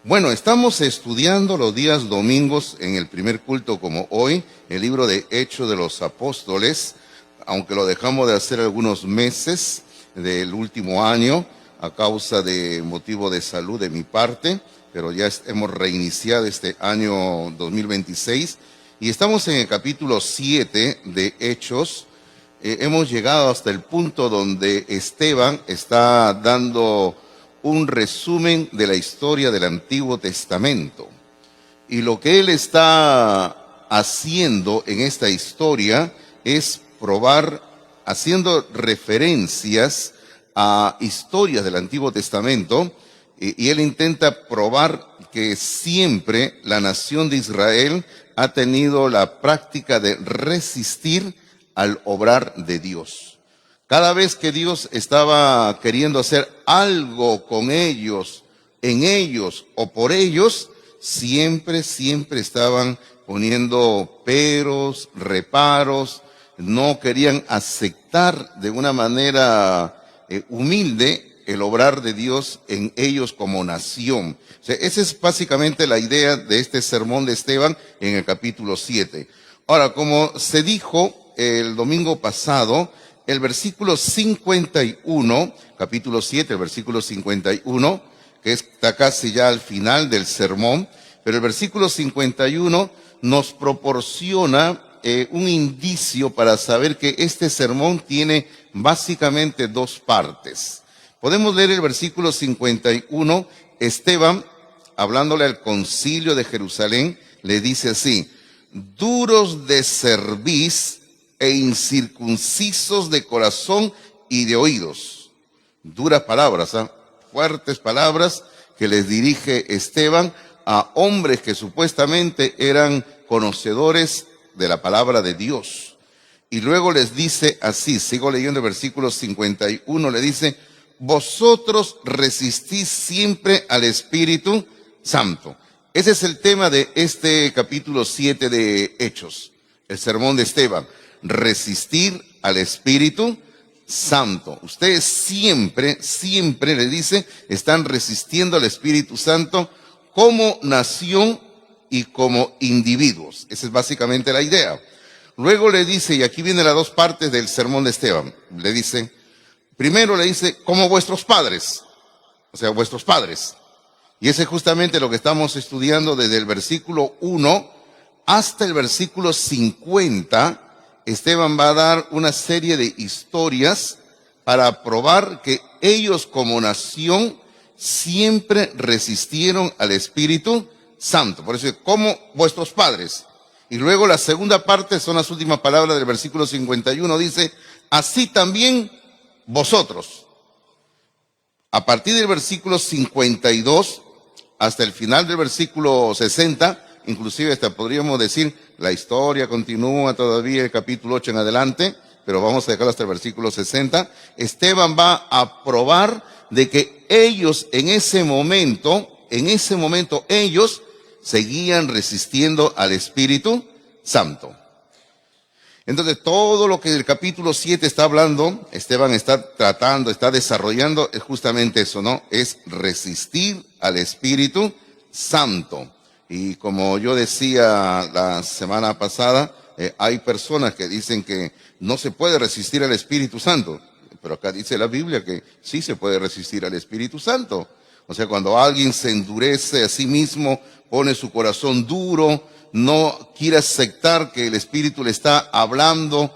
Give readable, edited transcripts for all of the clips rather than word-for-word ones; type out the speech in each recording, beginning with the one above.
Bueno, estamos estudiando los días domingos en el primer culto como hoy, el libro de Hechos de los Apóstoles, aunque lo dejamos de hacer algunos meses del último año a causa de motivo de salud de mi parte, pero ya hemos reiniciado este año 2026 y estamos en el capítulo 7 de Hechos. Hemos llegado hasta el punto donde Esteban está dando un resumen de la historia del Antiguo Testamento. Y lo que él está haciendo en esta historia es probar, haciendo referencias a historias del Antiguo Testamento, y él intenta probar que siempre la nación de Israel ha tenido la práctica de resistir al obrar de Dios. Cada vez que Dios estaba queriendo hacer algo con ellos, en ellos o por ellos, siempre estaban poniendo peros, reparos, no querían aceptar de una manera humilde el obrar de Dios en ellos como nación. O sea, esa es básicamente la idea de este sermón de Esteban en el capítulo 7. Ahora, como se dijo el domingo pasado, el versículo 51, capítulo 7, el versículo 51, que está casi ya al final del sermón, pero el versículo 51 nos proporciona un indicio para saber que este sermón tiene básicamente dos partes. Podemos leer el versículo 51, Esteban, hablándole al concilio de Jerusalén, le dice así: duros de cerviz e incircuncisos de corazón y de oídos. Duras palabras, fuertes palabras que les dirige Esteban a hombres que supuestamente eran conocedores de la palabra de Dios. Y luego les dice así, sigo leyendo el versículo 51, le dice: vosotros resistís siempre al Espíritu Santo. Ese es el tema de este capítulo 7 de Hechos, el sermón de Esteban. Resistir al Espíritu Santo. Ustedes siempre, le dice, están resistiendo al Espíritu Santo como nación y como individuos. Esa es básicamente la idea. Luego le dice, y aquí vienen las dos partes del sermón de Esteban, le dice, primero le dice, como vuestros padres, o sea, vuestros padres. Y ese es justamente lo que estamos estudiando desde el versículo 1 hasta el versículo 50. Esteban va a dar una serie de historias para probar que ellos como nación siempre resistieron al Espíritu Santo. Por eso, como vuestros padres. Y luego la segunda parte son las últimas palabras del versículo 51. Dice, así también vosotros. A partir del versículo 52 hasta el final del versículo 60, inclusive hasta podríamos decir, la historia continúa todavía el capítulo 8 en adelante, pero vamos a dejarlo hasta el versículo 60. Esteban va a probar de que ellos en ese momento ellos seguían resistiendo al Espíritu Santo. Entonces todo lo que el capítulo 7 está hablando, Esteban está tratando, está desarrollando, es justamente eso, ¿no? Es resistir al Espíritu Santo. Y como yo decía la semana pasada, hay personas que dicen que no se puede resistir al Espíritu Santo. Pero acá dice la Biblia que sí se puede resistir al Espíritu Santo. O sea, cuando alguien se endurece a sí mismo, pone su corazón duro, no quiere aceptar que el Espíritu le está hablando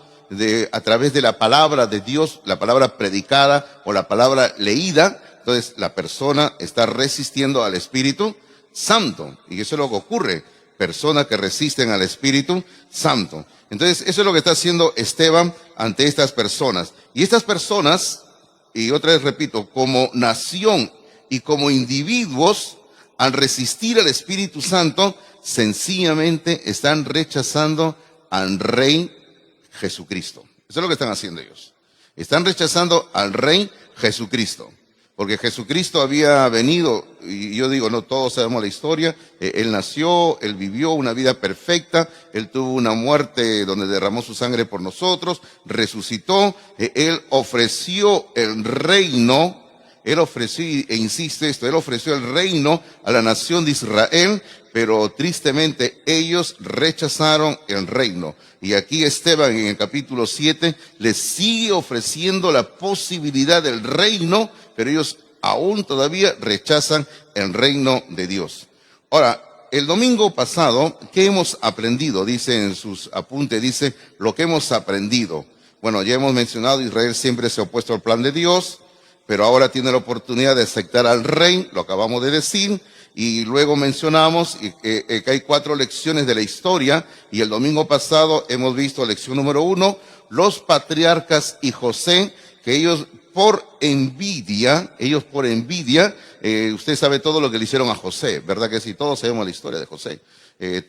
a través de la palabra de Dios, la palabra predicada o la palabra leída, entonces la persona está resistiendo al Espíritu Santo. Y eso es lo que ocurre, personas que resisten al Espíritu Santo. Entonces eso es lo que está haciendo Esteban ante estas personas. Y estas personas, y otra vez repito, como nación y como individuos, al resistir al Espíritu Santo, sencillamente están rechazando al Rey Jesucristo. Eso es lo que están haciendo ellos. Están rechazando al Rey Jesucristo. Porque Jesucristo había venido, y yo digo, no todos sabemos la historia, Él nació, Él vivió una vida perfecta, Él tuvo una muerte donde derramó su sangre por nosotros, resucitó, Él ofreció el reino Él ofreció, e insiste esto, Él ofreció el reino a la nación de Israel, pero tristemente ellos rechazaron el reino. Y aquí Esteban en el capítulo 7 les sigue ofreciendo la posibilidad del reino, pero ellos aún todavía rechazan el reino de Dios. Ahora, el domingo pasado, ¿qué hemos aprendido? Dice en sus apuntes, dice, lo que hemos aprendido. Bueno, ya hemos mencionado, Israel siempre se ha opuesto al plan de Dios, pero ahora tiene la oportunidad de aceptar al rey, lo acabamos de decir, y luego mencionamos que hay 4 lecciones de la historia, y el domingo pasado hemos visto lección número 1, los patriarcas y José, que ellos por envidia, usted sabe todo lo que le hicieron a José, ¿verdad que sí? Todos sabemos la historia de José.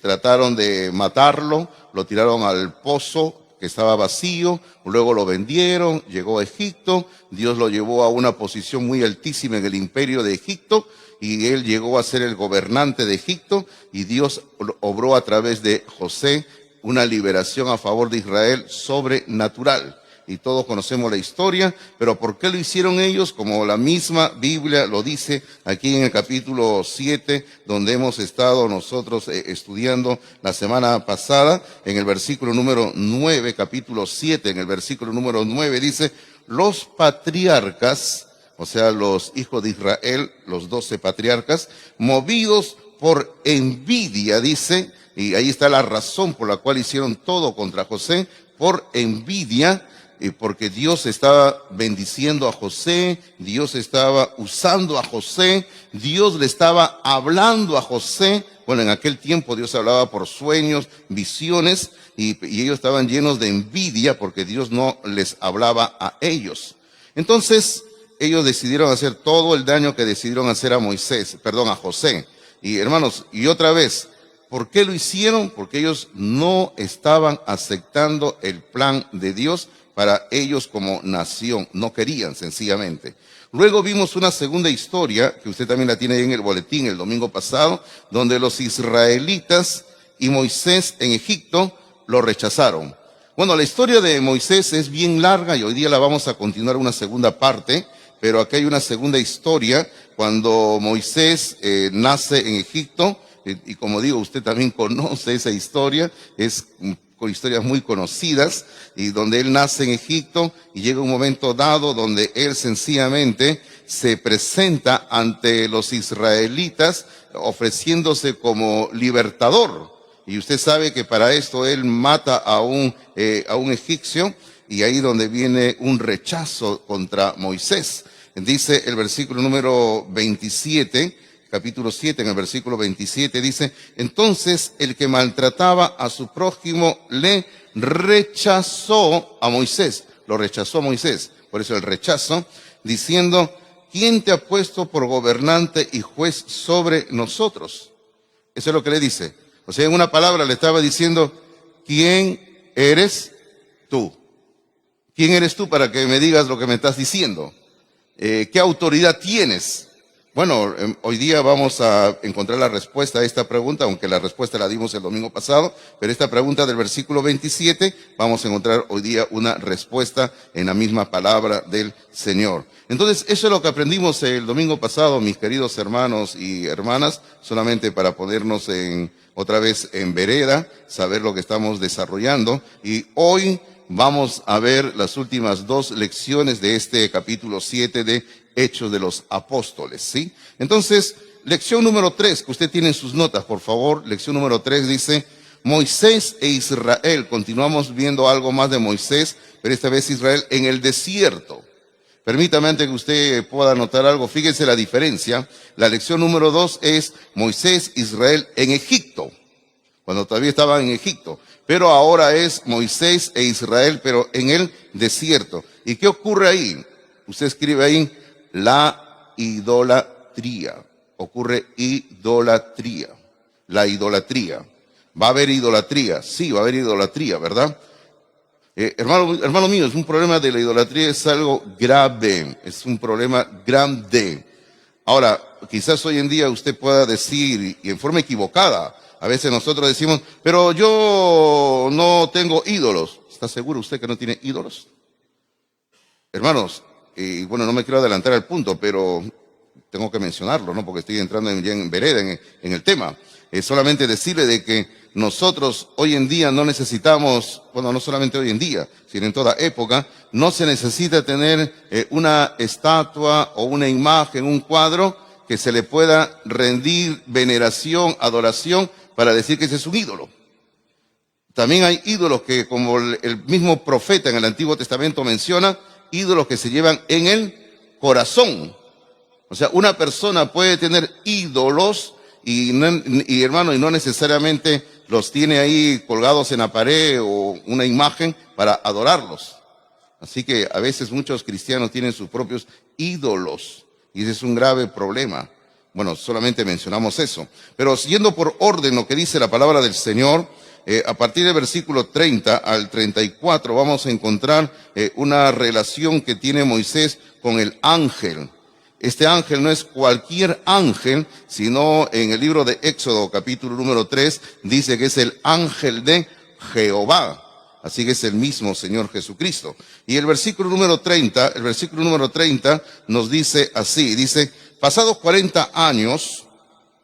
Trataron de matarlo, lo tiraron al pozo que estaba vacío, luego lo vendieron, llegó a Egipto, Dios lo llevó a una posición muy altísima en el imperio de Egipto, y él llegó a ser el gobernante de Egipto, y Dios obró a través de José una liberación a favor de Israel sobrenatural. Y todos conocemos la historia, pero ¿por qué lo hicieron ellos? Como la misma Biblia lo dice aquí en el capítulo 7, donde hemos estado nosotros estudiando la semana pasada, en el versículo número 9, capítulo 7, en el versículo número 9 dice, los patriarcas, o sea, los hijos de Israel, los 12 patriarcas, movidos por envidia, dice, y ahí está la razón por la cual hicieron todo contra José, por envidia, porque Dios estaba bendiciendo a José, Dios estaba usando a José, Dios le estaba hablando a José. Bueno, en aquel tiempo Dios hablaba por sueños, visiones, y ellos estaban llenos de envidia porque Dios no les hablaba a ellos. Entonces, ellos decidieron hacer todo el daño que decidieron hacer a José. Y hermanos, y otra vez, ¿por qué lo hicieron? Porque ellos no estaban aceptando el plan de Dios para ellos como nación, no querían sencillamente. Luego vimos una segunda historia, que usted también la tiene ahí en el boletín el domingo pasado, donde los israelitas y Moisés en Egipto lo rechazaron. Bueno, la historia de Moisés es bien larga y hoy día la vamos a continuar una segunda parte, pero aquí hay una segunda historia cuando Moisés nace en Egipto, y como digo, usted también conoce esa historia, es con historias muy conocidas, y donde él nace en Egipto y llega un momento dado donde él sencillamente se presenta ante los israelitas ofreciéndose como libertador. Y usted sabe que para esto él mata a un egipcio, y ahí donde viene un rechazo contra Moisés. Dice el versículo número 27, capítulo 7, en el versículo 27 dice, entonces el que maltrataba a su prójimo le rechazó a Moisés, lo rechazó a Moisés, por eso el rechazo, diciendo, ¿quién te ha puesto por gobernante y juez sobre nosotros? Eso es lo que le dice. O sea, en una palabra le estaba diciendo, ¿quién eres tú? ¿Quién eres tú para que me digas lo que me estás diciendo? ¿Qué autoridad tienes? Bueno, hoy día vamos a encontrar la respuesta a esta pregunta, aunque la respuesta la dimos el domingo pasado, pero esta pregunta del versículo 27, vamos a encontrar hoy día una respuesta en la misma palabra del Señor. Entonces, eso es lo que aprendimos el domingo pasado, mis queridos hermanos y hermanas, solamente para ponernos otra vez en vereda, saber lo que estamos desarrollando, y hoy vamos a ver las últimas 2 lecciones de este capítulo 7 de Hechos de los Apóstoles, ¿sí? Entonces, lección número 3, que usted tiene en sus notas, por favor. Lección número 3 dice, Moisés e Israel. Continuamos viendo algo más de Moisés, pero esta vez Israel en el desierto. Permítame que usted pueda notar algo. Fíjese la diferencia. La lección número 2 es Moisés, Israel en Egipto, cuando todavía estaban en Egipto. Pero ahora es Moisés e Israel, pero en el desierto. ¿Y qué ocurre ahí? Usted escribe ahí, la idolatría. Ocurre idolatría. La idolatría. ¿Va a haber idolatría? Sí, va a haber idolatría, ¿verdad? Hermano mío, es un problema de la idolatría, es algo grave, es un problema grande. Ahora, quizás hoy en día usted pueda decir, y en forma equivocada, a veces nosotros decimos, pero yo no tengo ídolos. ¿Está seguro usted que no tiene ídolos? Hermanos, y bueno, no me quiero adelantar al punto, pero tengo que mencionarlo, ¿no? Porque estoy entrando ya en vereda, en el tema. Solamente decirle de que nosotros hoy en día no necesitamos, bueno, no solamente hoy en día, sino en toda época, no se necesita tener una estatua o una imagen, un cuadro que se le pueda rendir veneración, adoración, para decir que ese es un ídolo. También hay ídolos que, como el mismo profeta en el Antiguo Testamento menciona, ídolos que se llevan en el corazón. O sea, una persona puede tener ídolos y hermano, y no necesariamente los tiene ahí colgados en la pared o una imagen para adorarlos. Así que a veces muchos cristianos tienen sus propios ídolos y ese es un grave problema. Bueno, solamente mencionamos eso. Pero siguiendo por orden lo que dice la palabra del Señor, a partir del versículo 30 al 34 vamos a encontrar una relación que tiene Moisés con el ángel. Este ángel no es cualquier ángel, sino en el libro de Éxodo, capítulo número 3, dice que es el ángel de Jehová. Así que es el mismo Señor Jesucristo. Y el versículo número 30 nos dice así, dice, pasados 40 años,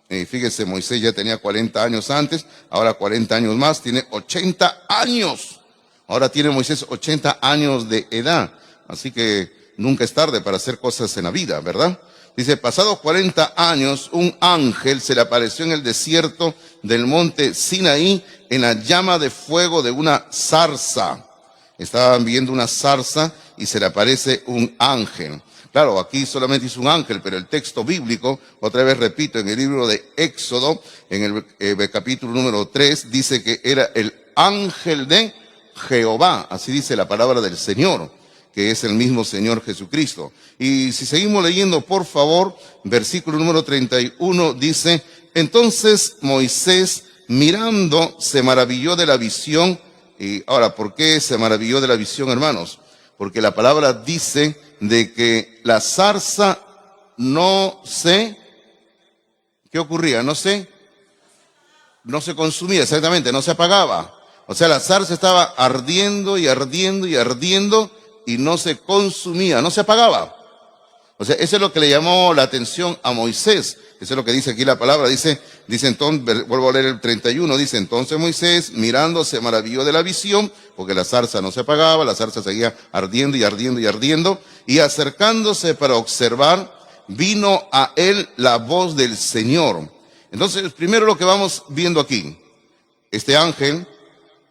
fíjese, Moisés ya tenía 40 años antes, ahora 40 años más, tiene 80 años. Ahora tiene Moisés 80 años de edad. Así que nunca es tarde para hacer cosas en la vida, ¿verdad? Dice, pasados 40 años, un ángel se le apareció en el desierto del monte Sinaí en la llama de fuego de una zarza. Estaban viendo una zarza y se le aparece un ángel. Claro, aquí solamente es un ángel, pero el texto bíblico, otra vez repito, en el libro de Éxodo, en el capítulo número 3, dice que era el ángel de Jehová. Así dice la palabra del Señor, que es el mismo Señor Jesucristo. Y si seguimos leyendo, por favor, versículo número 31 dice, entonces Moisés mirando se maravilló de la visión. Y ahora, ¿por qué se maravilló de la visión, hermanos? Porque la palabra dice de que la zarza ¿qué ocurría? No se consumía, exactamente, no se apagaba. O sea, la zarza estaba ardiendo y ardiendo y ardiendo, y no se consumía, no se apagaba. O sea, eso es lo que le llamó la atención a Moisés. Eso es lo que dice aquí la palabra. Dice entonces, vuelvo a leer el 31, dice, entonces Moisés, mirando, se maravilló de la visión, porque la zarza no se apagaba, la zarza seguía ardiendo y ardiendo y ardiendo, y acercándose para observar, vino a él la voz del Señor. Entonces, primero lo que vamos viendo aquí, este ángel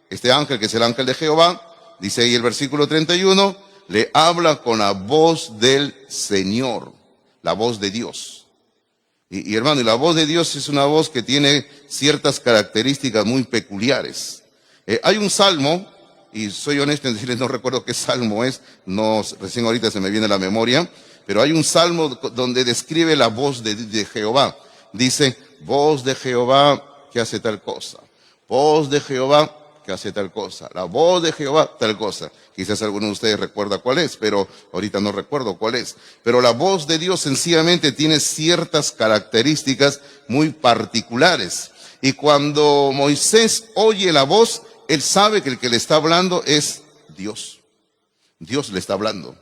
que es el ángel de Jehová, dice ahí el versículo 31, le habla con la voz del Señor, la voz de Dios. Y hermano, y la voz de Dios es una voz que tiene ciertas características muy peculiares. Hay un salmo, y soy honesto en decirles, no recuerdo qué salmo es, recién ahorita se me viene a la memoria, pero hay un salmo donde describe la voz de Jehová. Dice, voz de Jehová que hace tal cosa, voz de Jehová que hace tal cosa, la voz de Jehová tal cosa. Quizás alguno de ustedes recuerda cuál es, pero ahorita no recuerdo cuál es. Pero la voz de Dios sencillamente tiene ciertas características muy particulares. Y cuando Moisés oye la voz, él sabe que el que le está hablando es Dios. Dios le está hablando.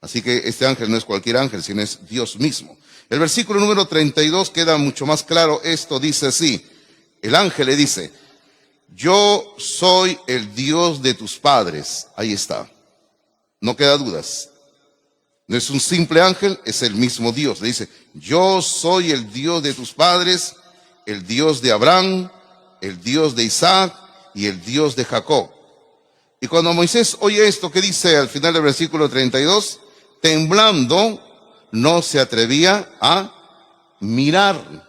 Así que este ángel no es cualquier ángel, sino es Dios mismo. El versículo número 32 queda mucho más claro. Esto dice así, el ángel le dice, yo soy el Dios de tus padres. Ahí está. No queda dudas. No es un simple ángel, es el mismo Dios. Le dice, yo soy el Dios de tus padres, el Dios de Abraham, el Dios de Isaac y el Dios de Jacob. Y cuando Moisés oye esto, ¿qué dice al final del versículo 32? Temblando, no se atrevía a mirar.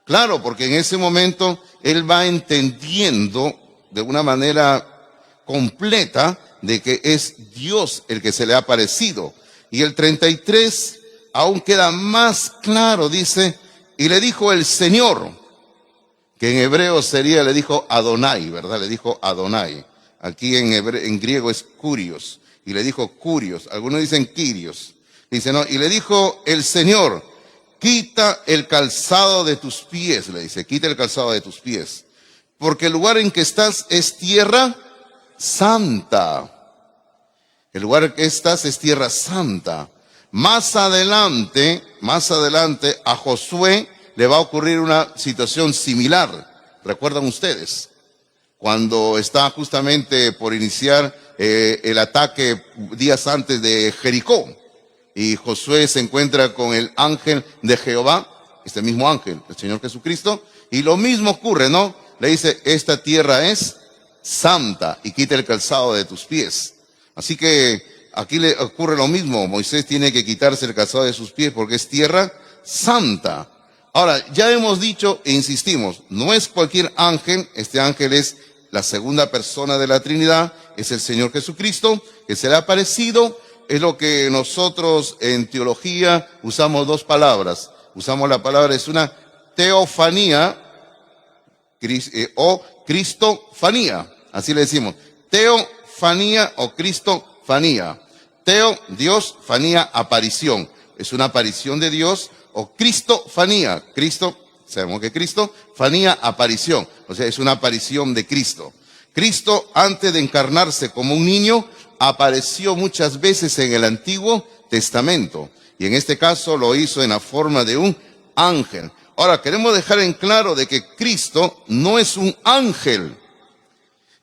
Claro, porque en ese momento él va entendiendo de una manera completa de que es Dios el que se le ha aparecido. Y el 33 aún queda más claro, dice, y le dijo el Señor, que en hebreo le dijo Adonai, ¿verdad? Le dijo Adonai. Aquí en griego es Kurios, y le dijo Kurios, algunos dicen Kyrios. Dice, no, y le dijo el Señor, quita el calzado de tus pies, le dice, quita el calzado de tus pies, porque el lugar en que estás es tierra santa. El lugar que estás es tierra santa. Más adelante a Josué le va a ocurrir una situación similar. ¿Recuerdan ustedes? Cuando está justamente por iniciar el ataque días antes de Jericó. Y Josué se encuentra con el ángel de Jehová, este mismo ángel, el Señor Jesucristo. Y lo mismo ocurre, ¿no? Le dice, esta tierra es santa y quita el calzado de tus pies. Así que aquí le ocurre lo mismo. Moisés tiene que quitarse el calzado de sus pies porque es tierra santa. Ahora, ya hemos dicho e insistimos, no es cualquier ángel, este ángel es la segunda persona de la Trinidad, es el Señor Jesucristo, que se le ha aparecido. Es lo que nosotros en teología usamos dos palabras. Usamos la palabra, es una teofanía o cristofanía. Así le decimos. Teofanía o cristofanía. Teo, Dios, fanía, aparición. Es una aparición de Dios. O cristofanía. Cristo, sabemos que Cristo, fanía, aparición. O sea, es una aparición de Cristo. Cristo, antes de encarnarse como un niño, apareció muchas veces en el Antiguo Testamento. Y en este caso lo hizo en la forma de un ángel. Ahora, queremos dejar en claro de que Cristo no es un ángel,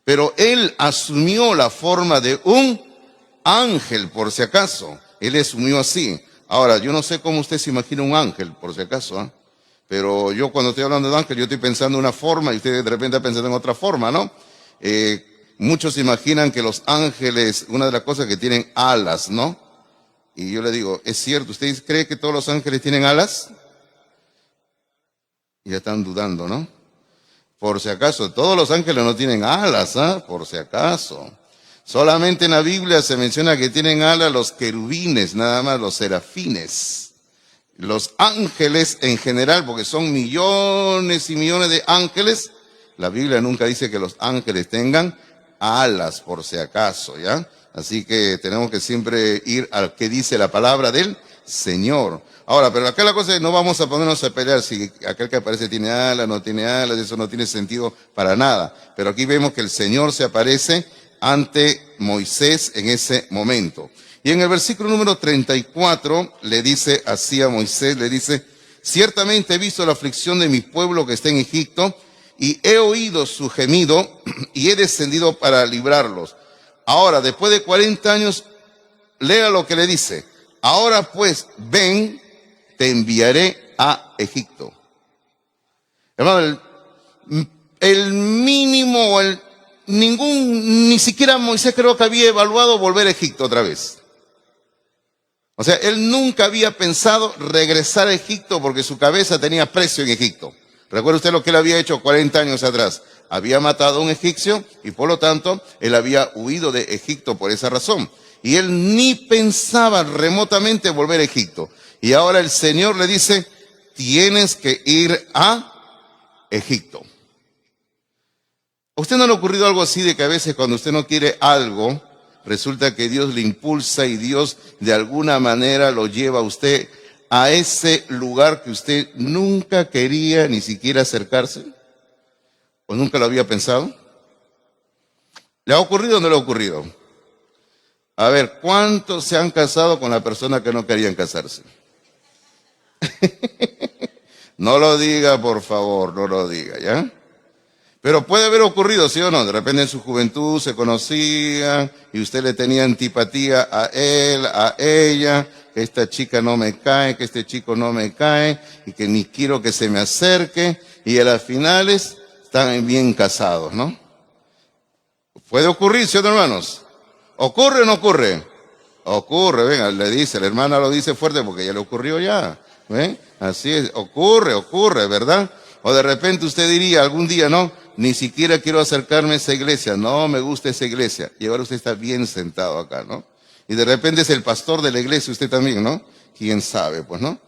pero Él asumió la forma de un ángel, por si acaso. Él asumió así. Ahora, yo no sé cómo usted se imagina un ángel, por si acaso, ¿eh? Pero yo cuando estoy hablando de ángel, yo estoy pensando en una forma y usted de repente está pensando en otra forma, ¿no? Muchos imaginan que los ángeles, una de las cosas que tienen alas, ¿no? Y yo le digo, ¿es cierto? ¿Usted cree que todos los ángeles tienen alas? Y ya están dudando, ¿no? Por si acaso, todos los ángeles no tienen alas, ¿ah? Por si acaso. Solamente en la Biblia se menciona que tienen alas los querubines, nada más los serafines. Los ángeles en general, porque son millones y millones de ángeles, la Biblia nunca dice que los ángeles tengan alas, por si acaso, ¿ya? Así que tenemos que siempre ir al que dice la palabra del Señor. Ahora, pero acá la cosa es, no vamos a ponernos a pelear si aquel que aparece tiene alas, no tiene alas, eso no tiene sentido para nada. Pero aquí vemos que el Señor se aparece ante Moisés en ese momento. Y en el versículo número 34 le dice así a Moisés, le dice, ciertamente he visto la aflicción de mi pueblo que está en Egipto, y he oído su gemido, y he descendido para librarlos. Ahora, después de 40 años, lea lo que le dice. Ahora pues, ven, te enviaré a Egipto. Hermano, el mínimo, ni siquiera Moisés creo que había evaluado volver a Egipto otra vez. O sea, él nunca había pensado regresar a Egipto porque su cabeza tenía precio en Egipto. ¿Recuerda usted lo que él había hecho 40 años atrás? Había matado a un egipcio y por lo tanto él había huido de Egipto por esa razón. Y él ni pensaba remotamente volver a Egipto. Y ahora el Señor le dice, tienes que ir a Egipto. ¿A usted no le ha ocurrido algo así de que a veces cuando usted no quiere algo, resulta que Dios le impulsa y Dios de alguna manera lo lleva a usted a ese lugar que usted nunca quería ni siquiera acercarse? ¿O nunca lo había pensado? ¿Le ha ocurrido o no le ha ocurrido? A ver, ¿cuántos se han casado con la persona que no querían casarse? No lo diga, por favor, no lo diga, ¿ya? Pero puede haber ocurrido, ¿sí o no? De repente en su juventud se conocían y usted le tenía antipatía a él, a ella, que esta chica no me cae, que este chico no me cae y que ni quiero que se me acerque, y a las finales están bien casados, ¿no? Puede ocurrir, ¿sí o no, hermanos? ¿Ocurre o no ocurre? Ocurre, venga, le dice, la hermana lo dice fuerte porque ya le ocurrió ya, ¿ven? Así es, ocurre, ¿verdad? O de repente usted diría algún día, no, ni siquiera quiero acercarme a esa iglesia, no me gusta esa iglesia. Y ahora usted está bien sentado acá, ¿no? Y de repente es el pastor de la iglesia, usted también, ¿no? ¿Quién sabe? Pues, ¿no?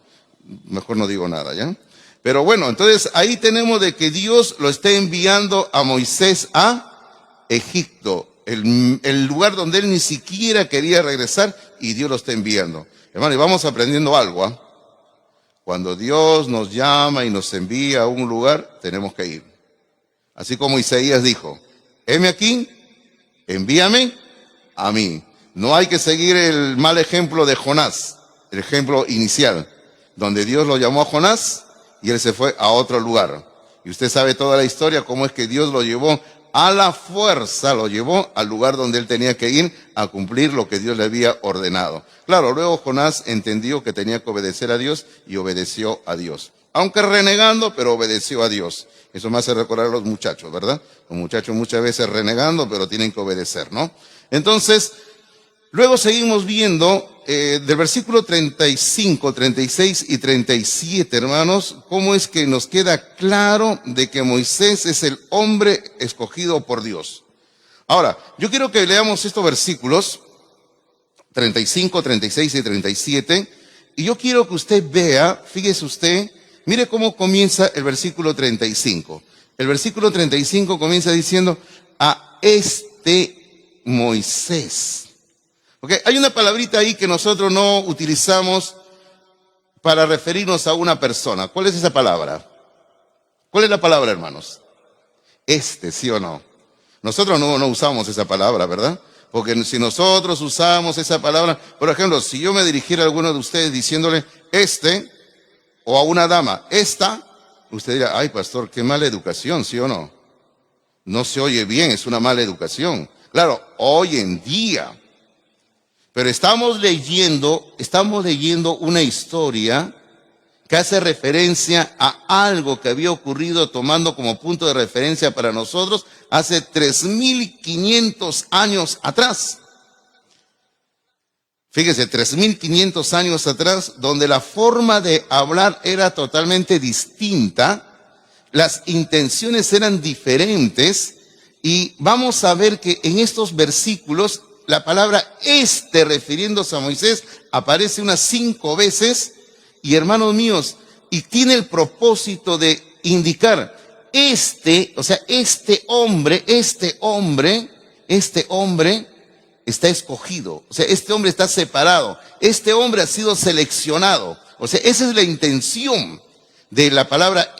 Mejor no digo nada, ¿ya? Pero bueno, entonces ahí tenemos de que Dios lo está enviando a Moisés a Egipto, el lugar donde él ni siquiera quería regresar, y Dios lo está enviando. Hermano, y vamos aprendiendo algo, ¿ah? Cuando Dios nos llama y nos envía a un lugar, tenemos que ir. Así como Isaías dijo, heme aquí, envíame a mí. No hay que seguir el mal ejemplo de Jonás, el ejemplo inicial, donde Dios lo llamó a Jonás y él se fue a otro lugar. Y usted sabe toda la historia, cómo es que Dios lo llevó a la fuerza, lo llevó al lugar donde él tenía que ir a cumplir lo que Dios le había ordenado. Claro, luego Jonás entendió que tenía que obedecer a Dios y obedeció a Dios. Aunque renegando, pero obedeció a Dios. Eso me hace recordar a los muchachos, ¿verdad? Los muchachos muchas veces renegando, pero tienen que obedecer, ¿no? Entonces, luego seguimos viendo del versículo 35, 36 y 37, hermanos, cómo es que nos queda claro de que Moisés es el hombre escogido por Dios. Ahora, yo quiero que leamos estos versículos 35, 36 y 37, y yo quiero que usted vea, fíjese usted, mire cómo comienza el versículo 35. El versículo 35 comienza diciendo, a este Moisés. Okay, hay una palabrita ahí que nosotros no utilizamos para referirnos a una persona. ¿Cuál es esa palabra? ¿Cuál es la palabra, hermanos? ¿Sí o no? Nosotros no usamos esa palabra, ¿verdad? Porque si nosotros usamos esa palabra, por ejemplo, si yo me dirigiera a alguno de ustedes diciéndole o a una dama, esta, usted dirá, ay, pastor, qué mala educación, ¿sí o no? No se oye bien, es una mala educación. Claro, hoy en día. Pero estamos leyendo una historia que hace referencia a algo que había ocurrido tomando como punto de referencia para nosotros hace 3,500 años atrás. Fíjese, 3,500 años atrás, donde la forma de hablar era totalmente distinta, las intenciones eran diferentes, y vamos a ver que en estos versículos la palabra refiriéndose a Moisés, aparece unas 5 veces, y hermanos míos, y tiene el propósito de indicar, o sea, este hombre está escogido, o sea, este hombre está separado, este hombre ha sido seleccionado, o sea, esa es la intención de la palabra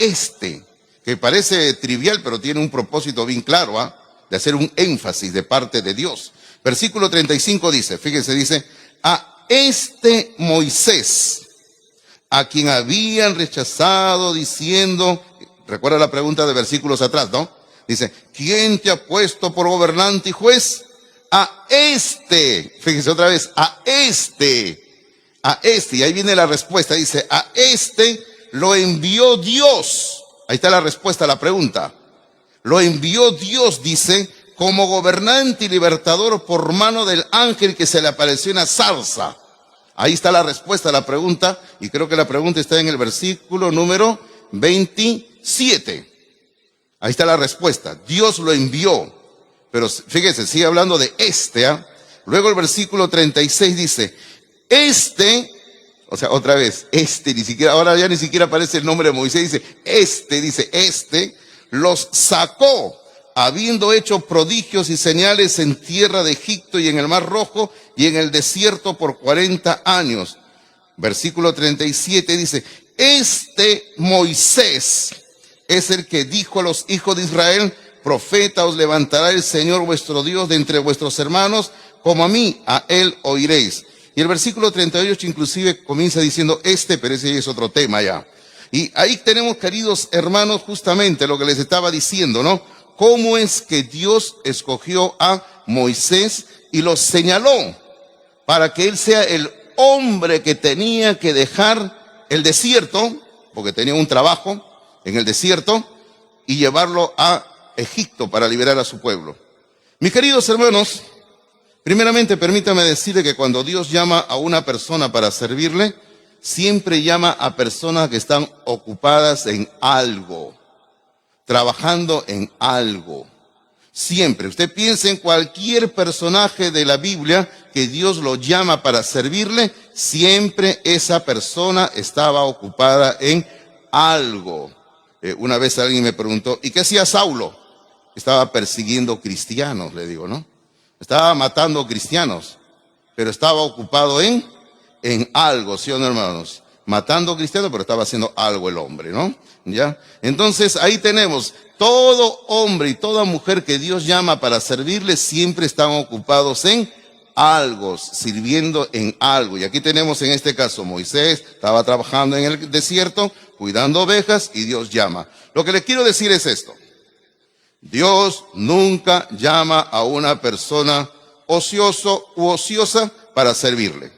que parece trivial, pero tiene un propósito bien claro, de hacer un énfasis de parte de Dios. Versículo 35 dice, fíjese, dice, a este Moisés, a quien habían rechazado diciendo, recuerda la pregunta de versículos atrás, ¿no? Dice, ¿quién te ha puesto por gobernante y juez? A fíjese otra vez, a este, y ahí viene la respuesta, dice, a lo envió Dios. Ahí está la respuesta a la pregunta. Lo envió Dios, dice, como gobernante y libertador por mano del ángel que se le apareció en la zarza. Ahí está la respuesta a la pregunta, y creo que la pregunta está en el versículo número 27. Ahí está la respuesta. Dios lo envió. Pero fíjese, sigue hablando de Luego el versículo 36 dice, o sea, otra vez, ahora ya ni siquiera aparece el nombre de Moisés, dice, los sacó, habiendo hecho prodigios y señales en tierra de Egipto y en el Mar Rojo y en el desierto por 40 años. Versículo 37 dice, Moisés es el que dijo a los hijos de Israel, profeta os levantará el Señor vuestro Dios de entre vuestros hermanos, como a mí, a él oiréis. Y el versículo 38 inclusive comienza diciendo pero ese es otro tema ya. Y ahí tenemos, queridos hermanos, justamente lo que les estaba diciendo, ¿no? Cómo es que Dios escogió a Moisés y lo señaló para que él sea el hombre que tenía que dejar el desierto, porque tenía un trabajo en el desierto, y llevarlo a Egipto para liberar a su pueblo. Mis queridos hermanos, primeramente permítame decirle que cuando Dios llama a una persona para servirle, siempre llama a personas que están ocupadas en algo, trabajando en algo. Siempre. Usted piensa en cualquier personaje de la Biblia que Dios lo llama para servirle, siempre esa persona estaba ocupada en algo. Una vez alguien me preguntó, ¿y qué hacía Saulo? Estaba persiguiendo cristianos, le digo, ¿no? Estaba matando cristianos, pero estaba ocupado en algo, ¿sí o no, hermanos? Matando cristianos, pero estaba haciendo algo el hombre, ¿no? ¿Ya? Entonces, ahí tenemos, todo hombre y toda mujer que Dios llama para servirle, siempre están ocupados en algo, sirviendo en algo. Y aquí tenemos en este caso Moisés, estaba trabajando en el desierto, cuidando ovejas, y Dios llama. Lo que les quiero decir es esto: Dios nunca llama a una persona ocioso u ociosa para servirle.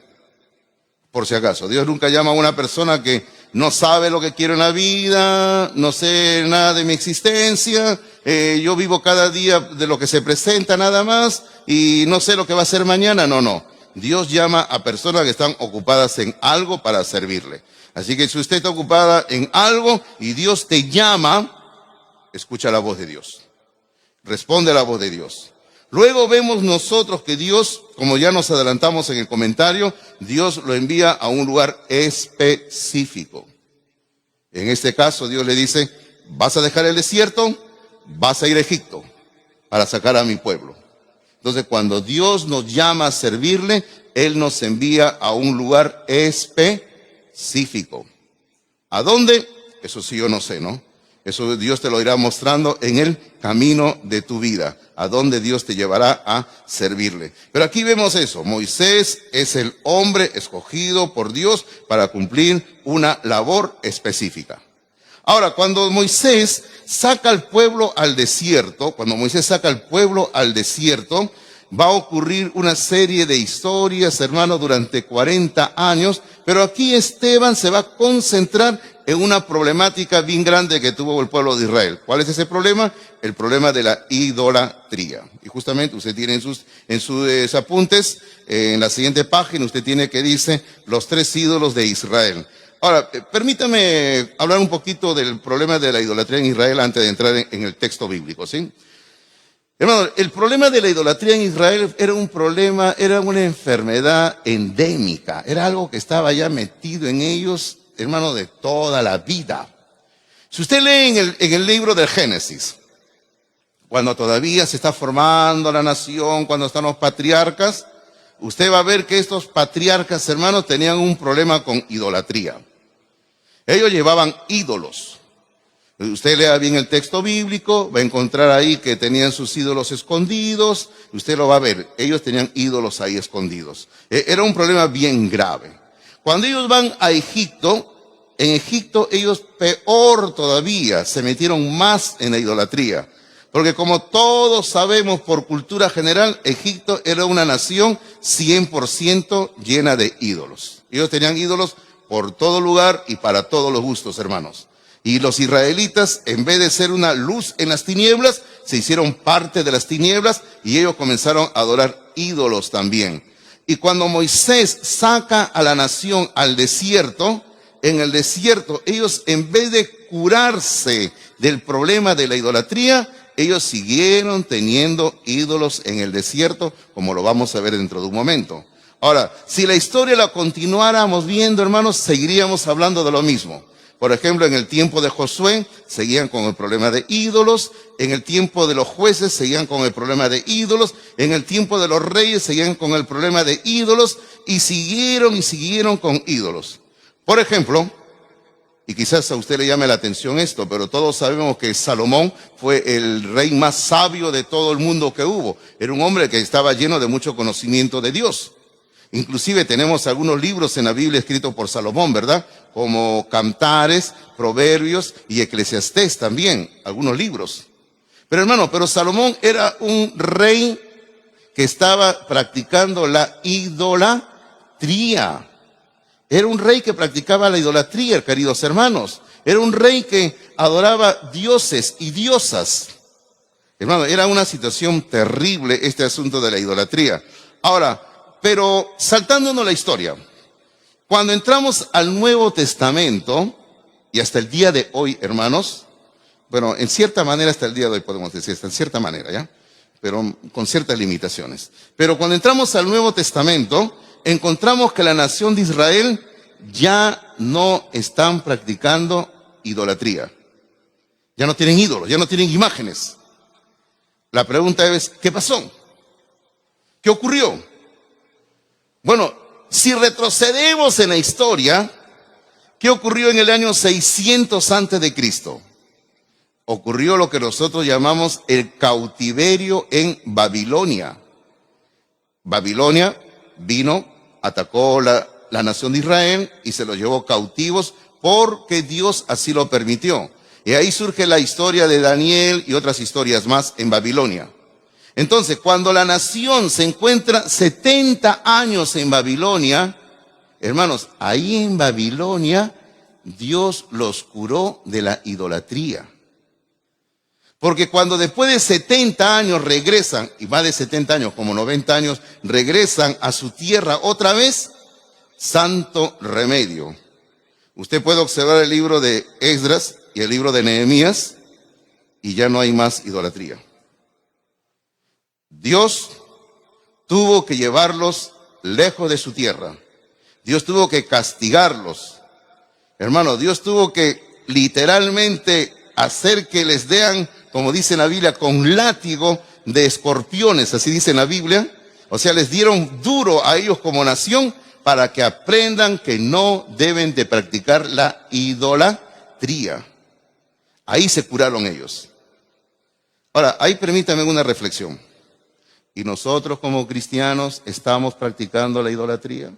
Por si acaso, Dios nunca llama a una persona que no sabe lo que quiero en la vida, no sé nada de mi existencia, yo vivo cada día de lo que se presenta nada más y no sé lo que va a ser mañana. No. Dios llama a personas que están ocupadas en algo para servirle. Así que si usted está ocupada en algo y Dios te llama, escucha la voz de Dios. Responde a la voz de Dios. Luego vemos nosotros que Dios, como ya nos adelantamos en el comentario, Dios lo envía a un lugar específico. En este caso, Dios le dice: vas a dejar el desierto, vas a ir a Egipto para sacar a mi pueblo. Entonces, cuando Dios nos llama a servirle, Él nos envía a un lugar específico. ¿A dónde? Eso sí yo no sé, ¿no? Eso Dios te lo irá mostrando en el camino de tu vida, a donde Dios te llevará a servirle. Pero aquí vemos eso: Moisés es el hombre escogido por Dios para cumplir una labor específica. Ahora, cuando Moisés saca al pueblo al desierto, va a ocurrir una serie de historias, hermanos, durante 40 años, pero aquí Esteban se va a concentrar en una problemática bien grande que tuvo el pueblo de Israel. ¿Cuál es ese problema? El problema de la idolatría. Y justamente usted tiene en sus apuntes, en la siguiente página, usted tiene que dice los 3 ídolos de Israel. Ahora, permítame hablar un poquito del problema de la idolatría en Israel antes de entrar en el texto bíblico, ¿sí? Hermano, el problema de la idolatría en Israel era una enfermedad endémica, era algo que estaba ya metido en ellos, hermano, de toda la vida. Si usted lee en el libro del Génesis, cuando todavía se está formando la nación, cuando están los patriarcas, usted va a ver que estos patriarcas, hermanos, tenían un problema con idolatría. Ellos llevaban ídolos. Usted lea bien el texto bíblico, va a encontrar ahí que tenían sus ídolos escondidos, usted lo va a ver, ellos tenían ídolos ahí escondidos. Era un problema bien grave. Cuando ellos van a Egipto, en Egipto ellos peor todavía, se metieron más en la idolatría. Porque como todos sabemos por cultura general, Egipto era una nación 100% llena de ídolos. Ellos tenían ídolos por todo lugar y para todos los gustos, hermanos. Y los israelitas, en vez de ser una luz en las tinieblas, se hicieron parte de las tinieblas y ellos comenzaron a adorar ídolos también. Y cuando Moisés saca a la nación al desierto, en el desierto, ellos en vez de curarse del problema de la idolatría, ellos siguieron teniendo ídolos en el desierto, como lo vamos a ver dentro de un momento. Ahora, si la historia la continuáramos viendo, hermanos, seguiríamos hablando de lo mismo. Por ejemplo, en el tiempo de Josué seguían con el problema de ídolos, en el tiempo de los jueces seguían con el problema de ídolos, en el tiempo de los reyes seguían con el problema de ídolos y siguieron con ídolos. Por ejemplo, y quizás a usted le llame la atención esto, pero todos sabemos que Salomón fue el rey más sabio de todo el mundo que hubo. Era un hombre que estaba lleno de mucho conocimiento de Dios. Inclusive tenemos algunos libros en la Biblia escritos por Salomón, ¿verdad? Como Cantares, Proverbios y Eclesiastés también, algunos libros. Pero hermano, Salomón era un rey que estaba practicando la idolatría. Era un rey que practicaba la idolatría, queridos hermanos. Era un rey que adoraba dioses y diosas. Hermano, era una situación terrible este asunto de la idolatría. Ahora, pero saltándonos la historia, cuando entramos al Nuevo Testamento, y hasta el día de hoy, hermanos, bueno, en cierta manera hasta el día de hoy podemos decir, hasta en cierta manera, ¿ya? Pero con ciertas limitaciones. Pero cuando entramos al Nuevo Testamento, encontramos que la nación de Israel ya no están practicando idolatría. Ya no tienen ídolos, ya no tienen imágenes. La pregunta es, ¿qué pasó? ¿Qué ocurrió? Bueno, si retrocedemos en la historia, ¿qué ocurrió en el año 600 antes de Cristo? Ocurrió lo que nosotros llamamos el cautiverio en Babilonia. Babilonia vino, atacó la nación de Israel y se los llevó cautivos porque Dios así lo permitió. Y ahí surge la historia de Daniel y otras historias más en Babilonia. Entonces, cuando la nación se encuentra 70 años en Babilonia, hermanos, ahí en Babilonia Dios los curó de la idolatría. Porque cuando después de 70 años regresan, y más de 70 años, como 90 años, regresan a su tierra otra vez, santo remedio. Usted puede observar el libro de Esdras y el libro de Nehemías, y ya no hay más idolatría. Dios tuvo que llevarlos lejos de su tierra. Dios tuvo que castigarlos. Hermano, Dios tuvo que literalmente hacer que les den, como dice en la Biblia, con látigo de escorpiones, así dice en la Biblia. O sea, les dieron duro a ellos como nación para que aprendan que no deben de practicar la idolatría. Ahí se curaron ellos. Ahora, ahí permítame una reflexión. ¿Y nosotros como cristianos estamos practicando la idolatría?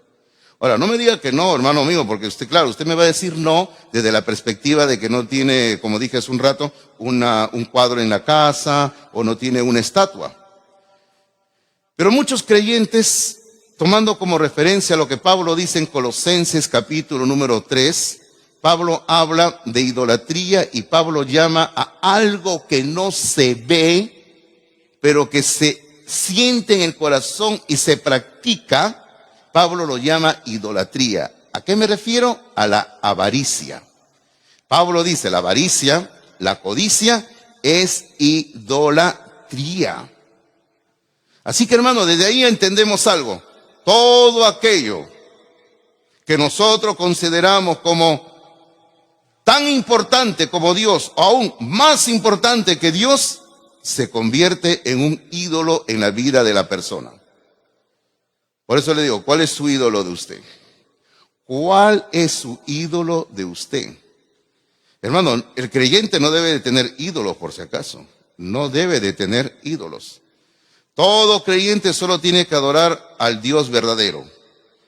Ahora, no me diga que no, hermano mío, porque usted, claro, usted me va a decir no desde la perspectiva de que no tiene, como dije hace un rato, un cuadro en la casa o no tiene una estatua. Pero muchos creyentes, tomando como referencia lo que Pablo dice en Colosenses capítulo número 3, Pablo habla de idolatría y Pablo llama a algo que no se ve, pero que se siente en el corazón y se practica. Pablo lo llama idolatría. ¿A qué me refiero? A la avaricia. Pablo dice, la avaricia, la codicia, es idolatría. Así que, hermano, desde ahí entendemos algo. Todo aquello que nosotros consideramos como tan importante como Dios, o aún más importante que Dios, se convierte en un ídolo en la vida de la persona. Por eso le digo, ¿cuál es su ídolo de usted? ¿Cuál es su ídolo de usted? Hermano, el creyente no debe de tener ídolos por si acaso. No debe de tener ídolos. Todo creyente solo tiene que adorar al Dios verdadero,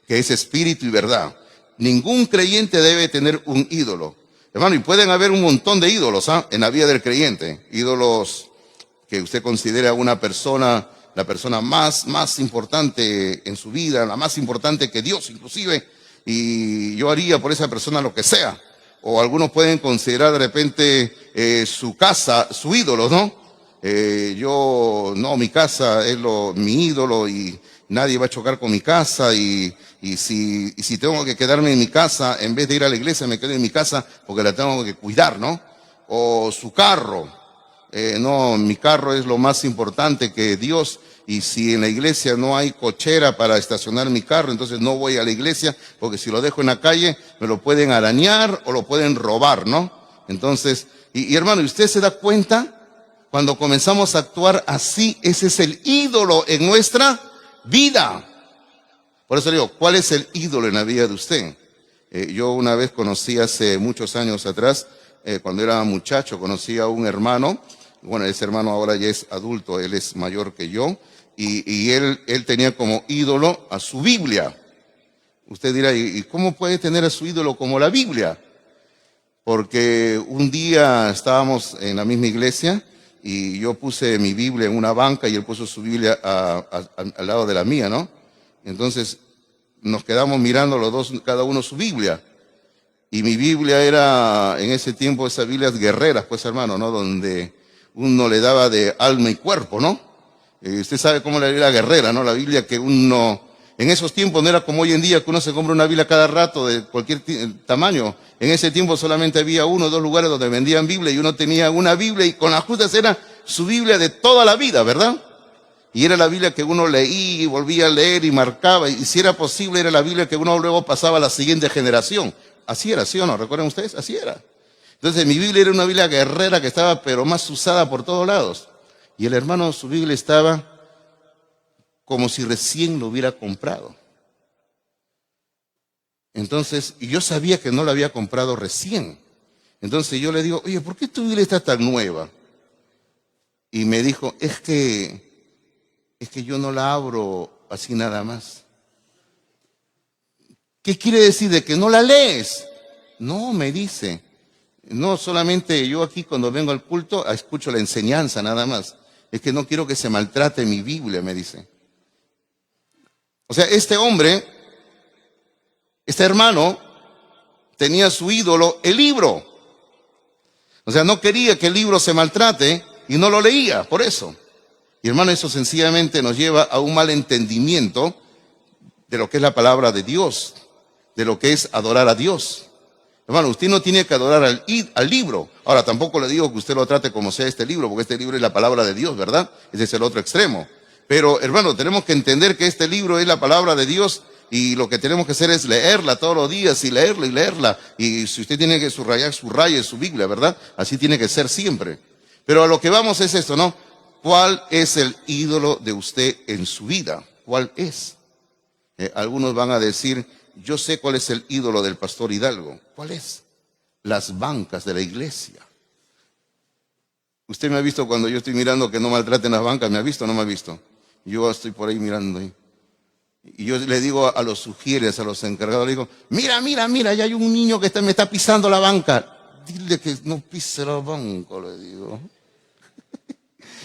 que es espíritu y verdad. Ningún creyente debe tener un ídolo. Hermano, y pueden haber un montón de ídolos en la vida del creyente. Ídolos que usted considera una persona, la persona más importante en su vida, la más importante que Dios inclusive, y yo haría por esa persona lo que sea. O algunos pueden considerar de repente su casa, su ídolo, ¿no? Mi casa es mi ídolo y nadie va a chocar con mi casa y si tengo que quedarme en mi casa, en vez de ir a la iglesia, me quedo en mi casa porque la tengo que cuidar, ¿no? O su carro. Mi carro es lo más importante que Dios, y si en la iglesia no hay cochera para estacionar mi carro, entonces no voy a la iglesia, porque si lo dejo en la calle me lo pueden arañar o lo pueden robar, ¿no? Entonces, y hermano, ¿y usted se da cuenta? Cuando comenzamos a actuar así, ese es el ídolo en nuestra vida. Por eso le digo, ¿cuál es el ídolo en la vida de usted? Yo una vez conocí hace muchos años atrás, cuando era muchacho, conocí a un hermano. Bueno, ese hermano ahora ya es adulto, él es mayor que yo, y él tenía como ídolo a su Biblia. Usted dirá, ¿y cómo puede tener a su ídolo como la Biblia? Porque un día estábamos en la misma iglesia y yo puse mi Biblia en una banca y él puso su Biblia al lado de la mía, ¿no? Entonces nos quedamos mirando los dos, cada uno su Biblia. Y mi Biblia era, en ese tiempo, esas Biblias guerreras, pues hermano, ¿no? Donde uno le daba de alma y cuerpo, ¿no? Usted sabe cómo era la Biblia guerrera, ¿no? La Biblia que uno, en esos tiempos no era como hoy en día que uno se compra una Biblia cada rato de cualquier tamaño. En ese tiempo solamente había 1 o 2 lugares donde vendían Biblia y uno tenía una Biblia y con las justas era su Biblia de toda la vida, ¿verdad? Y era la Biblia que uno leía y volvía a leer y marcaba, y si era posible era la Biblia que uno luego pasaba a la siguiente generación. Así era, ¿sí o no? ¿Recuerdan ustedes? Así era. Entonces mi Biblia era una Biblia guerrera que estaba pero más usada por todos lados. Y el hermano, su Biblia estaba como si recién lo hubiera comprado. Entonces, y yo sabía que no la había comprado recién. Entonces yo le digo, oye, ¿por qué tu Biblia está tan nueva? Y me dijo, es que yo no la abro así nada más. ¿Qué quiere decir? ¿De que no la lees? No, me dice. No solamente yo aquí cuando vengo al culto escucho la enseñanza nada más. Es que no quiero que se maltrate mi Biblia, me dice. O sea, este hombre, este hermano, tenía su ídolo, el libro. O sea, no quería que el libro se maltrate y no lo leía, por eso. Y hermano, eso sencillamente nos lleva a un mal entendimiento de lo que es la palabra de Dios, de lo que es adorar a Dios. Hermano, usted no tiene que adorar al libro. Ahora, tampoco le digo que usted lo trate como sea este libro, porque este libro es la palabra de Dios, ¿verdad? Ese es el otro extremo. Pero, hermano, tenemos que entender que este libro es la palabra de Dios y lo que tenemos que hacer es leerla todos los días y leerla y leerla. Y si usted tiene que subrayar, subraye su Biblia, ¿verdad? Así tiene que ser siempre. Pero a lo que vamos es esto, ¿no? ¿Cuál es el ídolo de usted en su vida? ¿Cuál es? Algunos van a decir, yo sé cuál es el ídolo del pastor Hidalgo. ¿Cuál es? Las bancas de la iglesia. Usted me ha visto cuando yo estoy mirando que no maltraten las bancas. ¿Me ha visto o no me ha visto? Yo estoy por ahí mirando ahí. Y yo le digo a los sugieres, a los encargados, le digo, mira, ya hay un niño que me está pisando la banca. Dile que no pise la banca, le digo.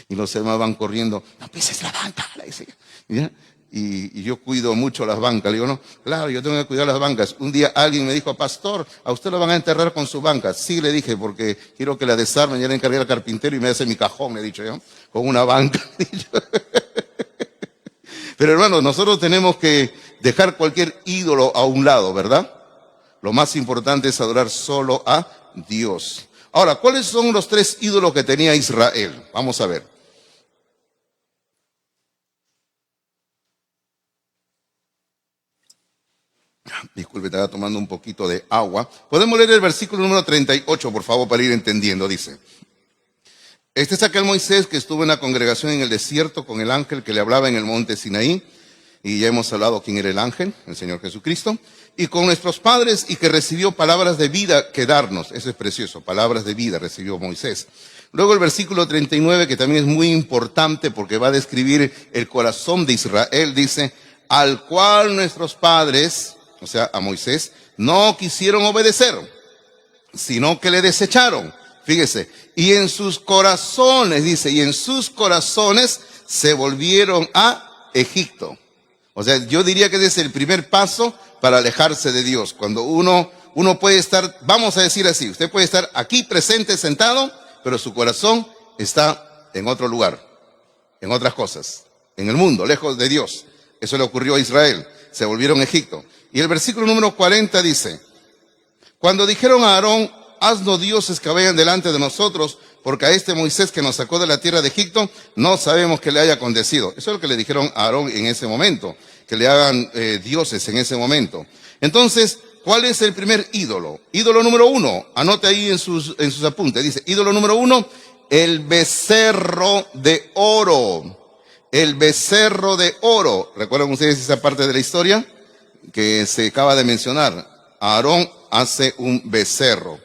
Y los demás van corriendo, no pises la banca, le dice. ¿Ya? Y yo cuido mucho las bancas. Le digo, no, claro, yo tengo que cuidar las bancas. Un día alguien me dijo, pastor, ¿a usted lo van a enterrar con su banca? Sí, le dije, porque quiero que la desarmen. Ya le encargué al carpintero y me hace mi cajón, le he dicho yo, con una banca. Pero hermanos, nosotros tenemos que dejar cualquier ídolo a un lado, ¿verdad? Lo más importante es adorar solo a Dios. Ahora, ¿cuáles son los 3 ídolos que tenía Israel? Vamos a ver. Disculpe, estaba tomando un poquito de agua. Podemos leer el versículo número 38, por favor, para ir entendiendo. Dice, este es aquel Moisés que estuvo en la congregación en el desierto con el ángel que le hablaba en el monte Sinaí. Y ya hemos hablado quién era el ángel, el Señor Jesucristo. Y con nuestros padres y que recibió palabras de vida que darnos. Eso es precioso, palabras de vida recibió Moisés. Luego el versículo 39, que también es muy importante porque va a describir el corazón de Israel, dice, al cual nuestros padres, o sea, a Moisés, no quisieron obedecer, sino que le desecharon. Fíjese, y en sus corazones, dice, y en sus corazones se volvieron a Egipto. O sea, yo diría que ese es el primer paso para alejarse de Dios. Cuando uno puede estar, vamos a decir así, usted puede estar aquí presente, sentado, pero su corazón está en otro lugar, en otras cosas, en el mundo, lejos de Dios. Eso le ocurrió a Israel, se volvieron a Egipto. Y el versículo número 40 dice, cuando dijeron a Aarón, haznos dioses que vayan delante de nosotros, porque a este Moisés que nos sacó de la tierra de Egipto, no sabemos qué le haya acontecido. Eso es lo que le dijeron a Aarón en ese momento, que le hagan dioses en ese momento. Entonces, ¿cuál es el primer ídolo? Ídolo número 1, anote ahí en sus apuntes, dice, ídolo número 1, el becerro de oro. El becerro de oro. ¿Recuerdan ustedes esa parte de la historia que se acaba de mencionar? Aarón hace un becerro.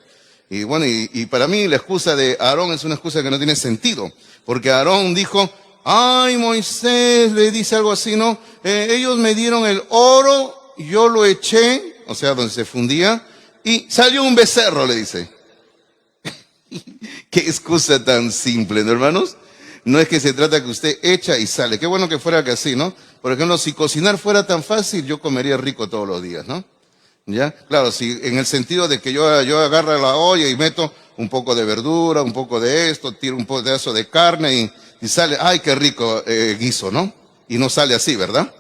Y bueno, y para mí la excusa de Aarón es una excusa que no tiene sentido, porque Aarón dijo, ay, Moisés, le dice algo así, ¿no? Ellos me dieron el oro, yo lo eché, o sea, donde se fundía, y salió un becerro, le dice. Qué excusa tan simple, ¿no, hermanos? No es que se trata que usted echa y sale. Qué bueno que fuera que así, ¿no? Por ejemplo, si cocinar fuera tan fácil, yo comería rico todos los días, ¿no? ¿Ya? Claro, si en el sentido de que yo agarro la olla y meto un poco de verdura, un poco de esto, tiro un pedazo de carne y sale, ay, qué rico guiso, ¿no? Y no sale así, ¿verdad?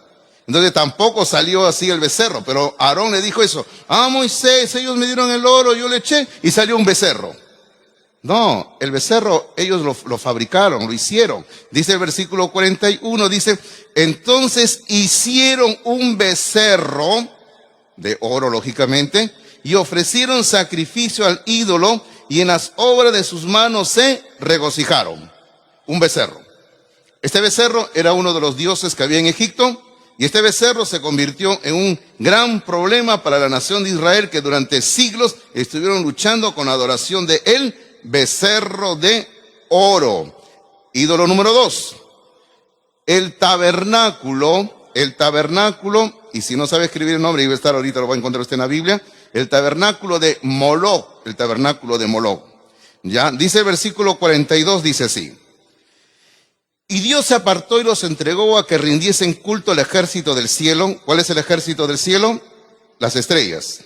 Entonces tampoco salió así el becerro, pero Aarón le dijo eso, ah, Moisés, ellos me dieron el oro, yo le eché y salió un becerro. No, el becerro ellos lo fabricaron, lo hicieron. Dice el versículo 41, dice, entonces hicieron un becerro de oro, lógicamente, y ofrecieron sacrificio al ídolo, y en las obras de sus manos se regocijaron. Un becerro. Este becerro era uno de los dioses que había en Egipto, y este becerro se convirtió en un gran problema para la nación de Israel, que durante siglos estuvieron luchando con la adoración de el becerro de oro. Ídolo número 2. El tabernáculo el tabernáculo, y si no sabe escribir el nombre, iba a estar ahorita, lo va a encontrar usted en la Biblia, el tabernáculo de Moloc, el tabernáculo de Moloc. Ya, dice el versículo 42, dice así: y Dios se apartó y los entregó a que rindiesen culto al ejército del cielo. ¿Cuál es el ejército del cielo? Las estrellas,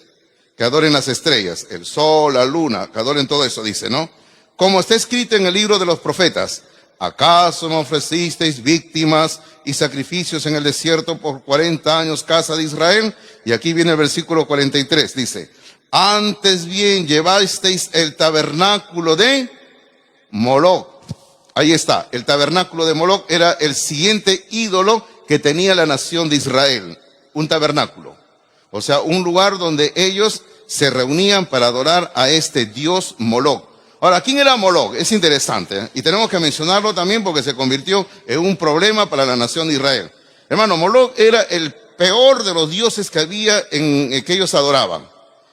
que adoren las estrellas, el sol, la luna, que adoren todo eso, dice, ¿no? Como está escrito en el libro de los profetas: ¿acaso me ofrecisteis víctimas y sacrificios en el desierto por 40 años, casa de Israel? Y aquí viene el versículo 43, dice: antes bien llevasteis el tabernáculo de Moloc. Ahí está, el tabernáculo de Moloc era el siguiente ídolo que tenía la nación de Israel, un tabernáculo. O sea, un lugar donde ellos se reunían para adorar a este dios Moloc. Ahora, ¿quién era Moloc? Es interesante, ¿eh? Y tenemos que mencionarlo también porque se convirtió en un problema para la nación de Israel. Hermano, Moloc era el peor de los dioses que había en que ellos adoraban.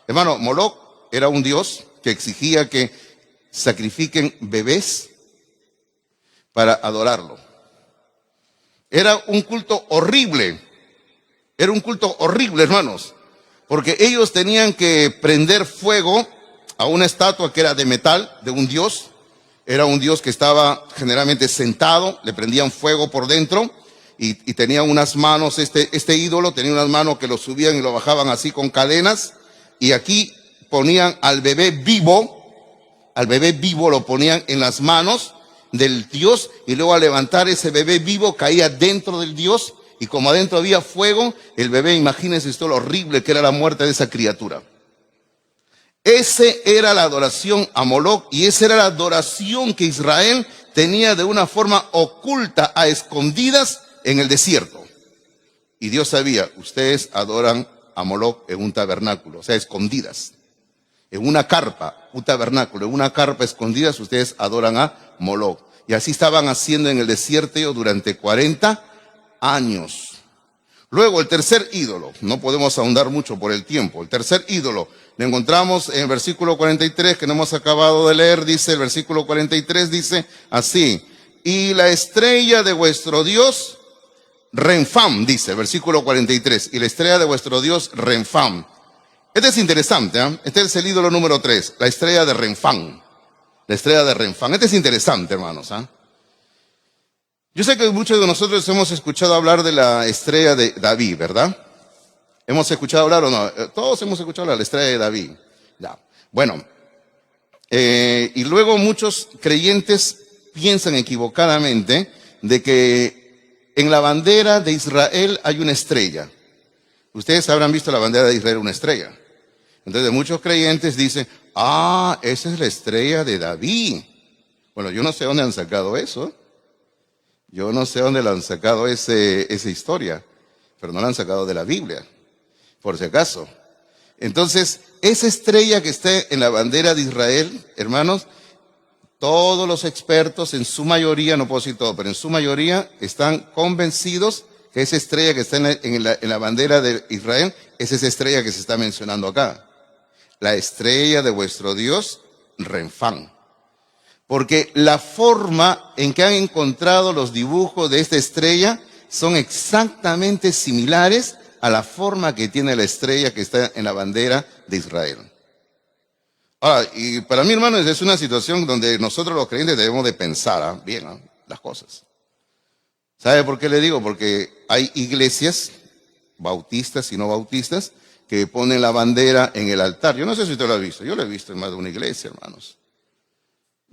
Hermano, Moloc era un dios que exigía que sacrifiquen bebés para adorarlo. Era un culto horrible. Era un culto horrible, hermanos, porque ellos tenían que prender fuego a una estatua que era de metal, de un dios. Era un dios que estaba generalmente sentado, le prendían fuego por dentro y tenía unas manos, este ídolo tenía unas manos que lo subían y lo bajaban así con cadenas, y aquí ponían al bebé vivo lo ponían en las manos del dios, y luego al levantar ese bebé vivo caía dentro del dios, y como adentro había fuego, el bebé, imagínense esto lo horrible que era la muerte de esa criatura. Ese era la adoración a Moloc, y esa era la adoración que Israel tenía de una forma oculta, a escondidas en el desierto. Y Dios sabía, ustedes adoran a Moloc en un tabernáculo, o sea, escondidas. En una carpa, un tabernáculo, en una carpa escondidas, ustedes adoran a Moloc. Y así estaban haciendo en el desierto durante 40 años. Luego el tercer ídolo, no podemos ahondar mucho por el tiempo. El tercer ídolo lo encontramos en el versículo 43 que no hemos acabado de leer. Dice el versículo 43, dice así: y la estrella de vuestro Dios Renfam, dice el versículo 43, y la estrella de vuestro Dios Renfam. Este es interesante, ¿eh? Este es el ídolo número 3, la estrella de Renfam. La estrella de Renfam. Este es interesante, hermanos, ¿eh? Yo sé que muchos de nosotros hemos escuchado hablar de la estrella de David, ¿verdad? ¿Hemos escuchado hablar o no? Todos hemos escuchado hablar de la estrella de David. Ya. Bueno, y luego muchos creyentes piensan equivocadamente de que en la bandera de Israel hay una estrella. Ustedes habrán visto la bandera de Israel, una estrella. Entonces muchos creyentes dicen: ah, esa es la estrella de David. Bueno, yo no sé dónde han sacado eso. Yo no sé dónde la han sacado esa historia, pero no la han sacado de la Biblia, por si acaso. Entonces, esa estrella que está en la bandera de Israel, hermanos, todos los expertos, en su mayoría, no puedo decir todo, pero en su mayoría están convencidos que esa estrella que está en la bandera de Israel es esa estrella que se está mencionando acá. La estrella de vuestro Dios, Renfam. Porque la forma en que han encontrado los dibujos de esta estrella son exactamente similares a la forma que tiene la estrella que está en la bandera de Israel. Ahora, y para mí, hermanos, es una situación donde nosotros los creyentes debemos de pensar bien las cosas. ¿Sabe por qué le digo? Porque hay iglesias, bautistas y no bautistas, que ponen la bandera en el altar. Yo no sé si usted lo ha visto, yo lo he visto en más de una iglesia, hermanos.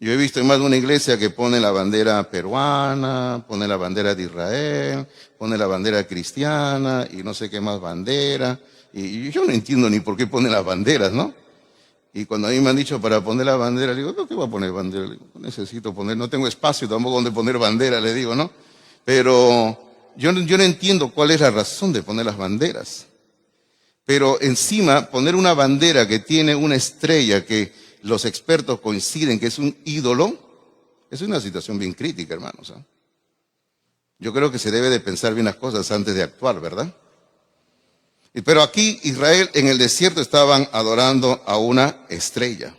Yo he visto en más de una iglesia que pone la bandera peruana, pone la bandera de Israel, pone la bandera cristiana y no sé qué más bandera. Y yo no entiendo ni por qué ponen las banderas, ¿no? Y cuando a mí me han dicho para poner la bandera, le digo, ¿qué voy a poner bandera? Le digo, necesito poner, no tengo espacio tampoco donde poner bandera, le digo, ¿no? Pero yo no entiendo cuál es la razón de poner las banderas. Pero encima, poner una bandera que tiene una estrella que los expertos coinciden que es un ídolo, es una situación bien crítica, hermanos. Yo creo que se debe de pensar bien las cosas antes de actuar, ¿verdad? Pero aquí Israel en el desierto estaban adorando a una estrella,